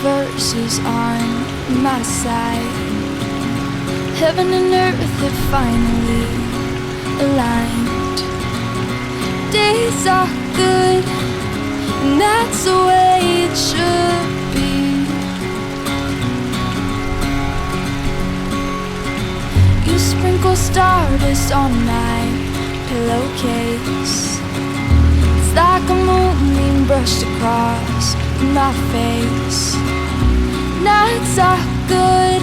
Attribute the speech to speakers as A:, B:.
A: universe is on my side. Heaven and earth have finally aligned. Days are good, and that's the way it should be. You sprinkle stardust on my pillowcase. It's like a moonbeam brushed across my face. Nights are good,